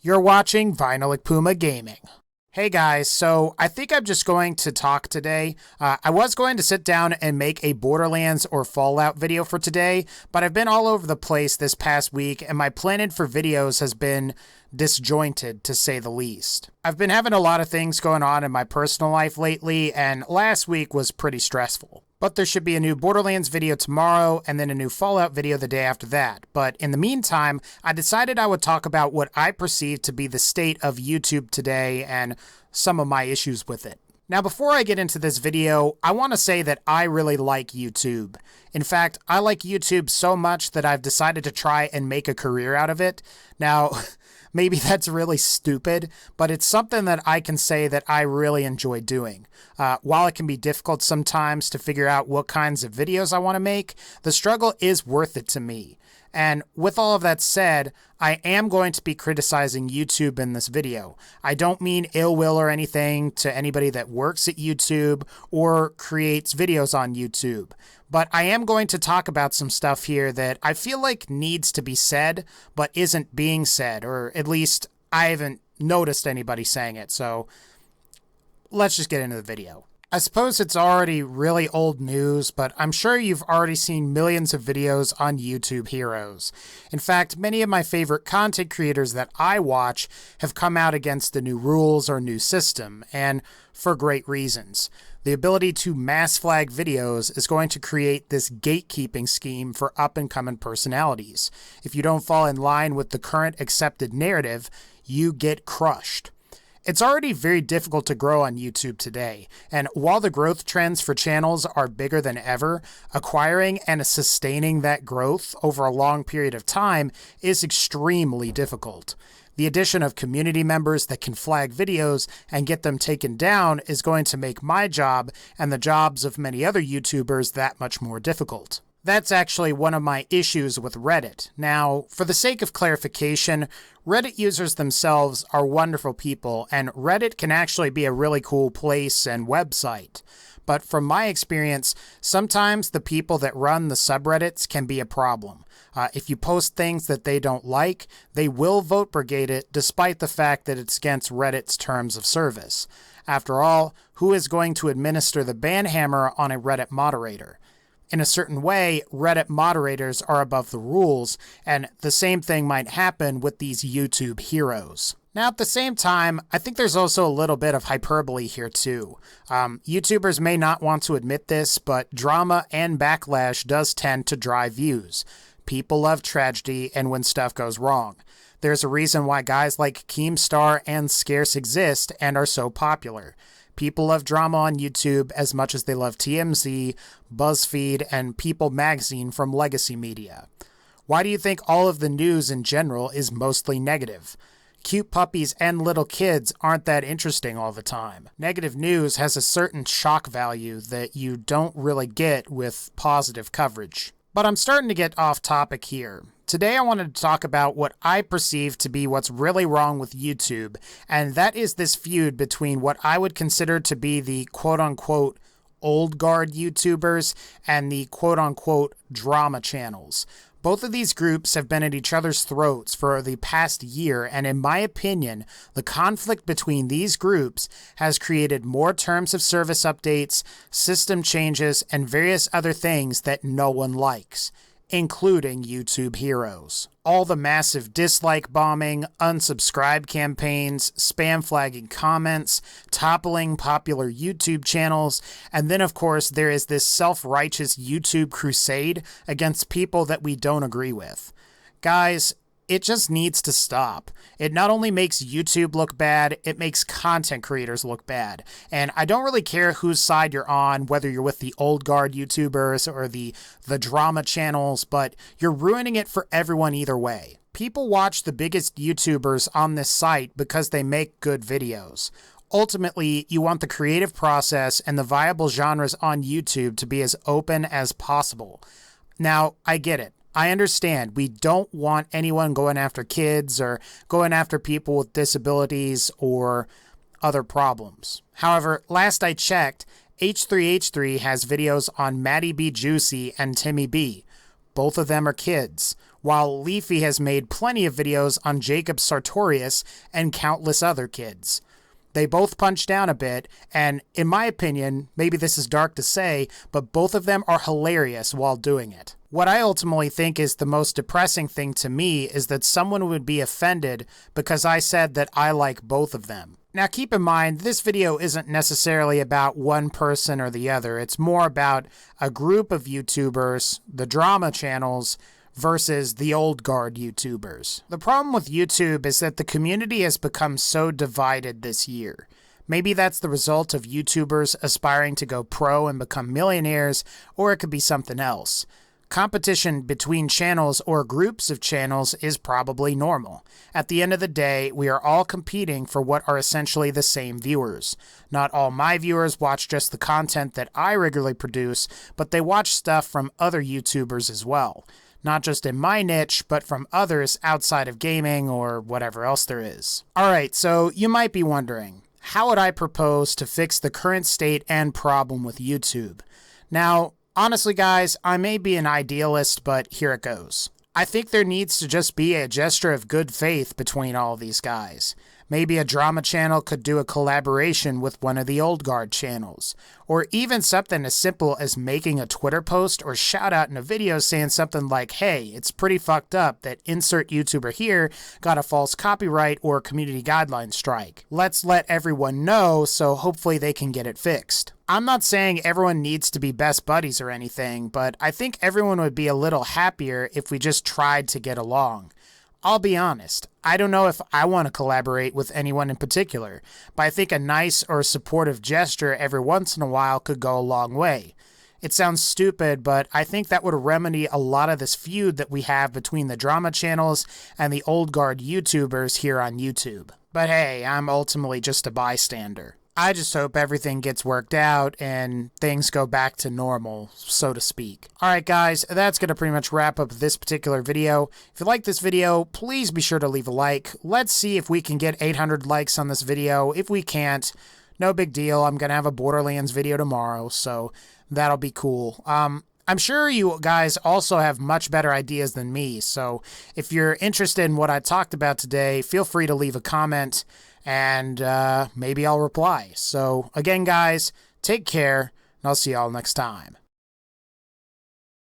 You're watching VinylicPumaGaming. Hey guys, so I think I'm just going to talk today. I was going to sit down and make a Borderlands or Fallout video for today, but I've been all over the place this past week and my planning for videos has been disjointed, to say the least. I've been having a lot of things going on in my personal life lately, and last week was pretty stressful. But there should be a new Borderlands video tomorrow and then a new Fallout video the day after that. But in the meantime, I decided I would talk about what I perceive to be the state of YouTube today and some of my issues with it. Now, before I get into this video, I want to say that I really like YouTube. In fact, I like YouTube so much that I've decided to try and make a career out of it. Now, maybe that's really stupid, but it's something that I can say that I really enjoy doing. While it can be difficult sometimes to figure out what kinds of videos I want to make, the struggle is worth it to me. And with all of that said, I am going to be criticizing YouTube in this video. I don't mean ill will or anything to anybody that works at YouTube or creates videos on YouTube. But I am going to talk about some stuff here that I feel like needs to be said, but isn't being said, or at least I haven't noticed anybody saying it. So let's just get into the video. I suppose it's already really old news, but I'm sure you've already seen millions of videos on YouTube heroes. In fact, many of my favorite content creators that I watch have come out against the new rules or new system, and for great reasons. The ability to mass flag videos is going to create this gatekeeping scheme for up-and-coming personalities. If you don't fall in line with the current accepted narrative, you get crushed. It's already very difficult to grow on YouTube today, and while the growth trends for channels are bigger than ever, acquiring and sustaining that growth over a long period of time is extremely difficult. The addition of community members that can flag videos and get them taken down is going to make my job and the jobs of many other YouTubers that much more difficult. That's actually one of my issues with Reddit. Now, for the sake of clarification, Reddit users themselves are wonderful people, and Reddit can actually be a really cool place and website. But from my experience, sometimes the people that run the subreddits can be a problem. If you post things that they don't like, they will vote brigade it despite the fact that it's against Reddit's terms of service. After all, who is going to administer the ban hammer on a Reddit moderator? In a certain way, Reddit moderators are above the rules, and the same thing might happen with these YouTube heroes. Now, at the same time, I think there's also a little bit of hyperbole here too. YouTubers may not want to admit this, but drama and backlash does tend to drive views. People love tragedy and when stuff goes wrong. There's a reason why guys like Keemstar and Scarce exist and are so popular. People love drama on YouTube as much as they love TMZ, BuzzFeed, and People magazine from legacy media. Why do you think all of the news in general is mostly negative? Cute puppies and little kids aren't that interesting all the time. Negative news has a certain shock value that you don't really get with positive coverage. But I'm starting to get off topic here. Today I wanted to talk about what I perceive to be what's really wrong with YouTube, and that is this feud between what I would consider to be the quote-unquote old guard YouTubers and the quote-unquote drama channels. Both of these groups have been at each other's throats for the past year, and in my opinion, the conflict between these groups has created more terms of service updates, system changes, and various other things that no one likes, including YouTube heroes. All the massive dislike bombing, unsubscribe campaigns, spam flagging comments, toppling popular YouTube channels, and then of course there is this self-righteous YouTube crusade against people that we don't agree with. Guys, it just needs to stop. It not only makes YouTube look bad, it makes content creators look bad. And I don't really care whose side you're on, whether you're with the old guard YouTubers or the drama channels, but you're ruining it for everyone either way. People watch the biggest YouTubers on this site because they make good videos. Ultimately, you want the creative process and the viable genres on YouTube to be as open as possible. Now, I get it. I understand we don't want anyone going after kids or going after people with disabilities or other problems. However, last I checked, H3H3 has videos on Maddie B. Juicy and Timmy B. Both of them are kids. while Leafy has made plenty of videos on Jacob Sartorius and countless other kids. They both punch down a bit, and in my opinion, maybe this is dark to say, but both of them are hilarious while doing it. What I ultimately think is the most depressing thing to me is that someone would be offended because I said that I like both of them. Now keep in mind, this video isn't necessarily about one person or the other. It's more about a group of YouTubers, the drama channels, versus the old guard YouTubers. The problem with YouTube is that the community has become so divided this year. Maybe that's the result of YouTubers aspiring to go pro and become millionaires, or it could be something else. Competition between channels or groups of channels is probably normal. At the end of the day, we are all competing for what are essentially the same viewers. Not all my viewers watch just the content that I regularly produce, but they watch stuff from other YouTubers as well. Not just in my niche, but from others outside of gaming or whatever else there is. Alright, so you might be wondering, how would I propose to fix the current state and problem with YouTube? Now, honestly guys, I may be an idealist, but here it goes. I think there needs to just be a gesture of good faith between all these guys. Maybe a drama channel could do a collaboration with one of the old guard channels. Or even something as simple as making a Twitter post or shout out in a video saying something like, hey, it's pretty fucked up that insert YouTuber here got a false copyright or community guideline strike. Let's let everyone know so hopefully they can get it fixed. I'm not saying everyone needs to be best buddies or anything, but I think everyone would be a little happier if we just tried to get along. I'll be honest, I don't know if I want to collaborate with anyone in particular, but I think a nice or supportive gesture every once in a while could go a long way. It sounds stupid, but I think that would remedy a lot of this feud that we have between the drama channels and the old guard YouTubers here on YouTube. But hey, I'm ultimately just a bystander. I just hope everything gets worked out and things go back to normal, so to speak. Alright guys, that's going to pretty much wrap up this particular video. If you like this video, please be sure to leave a like. Let's see if we can get 800 likes on this video. If we can't, no big deal. I'm going to have a Borderlands video tomorrow, so that'll be cool. I'm sure you guys also have much better ideas than me, so if you're interested in what I talked about today, feel free to leave a comment, and maybe I'll reply. So again, guys, take care, and I'll see y'all next time.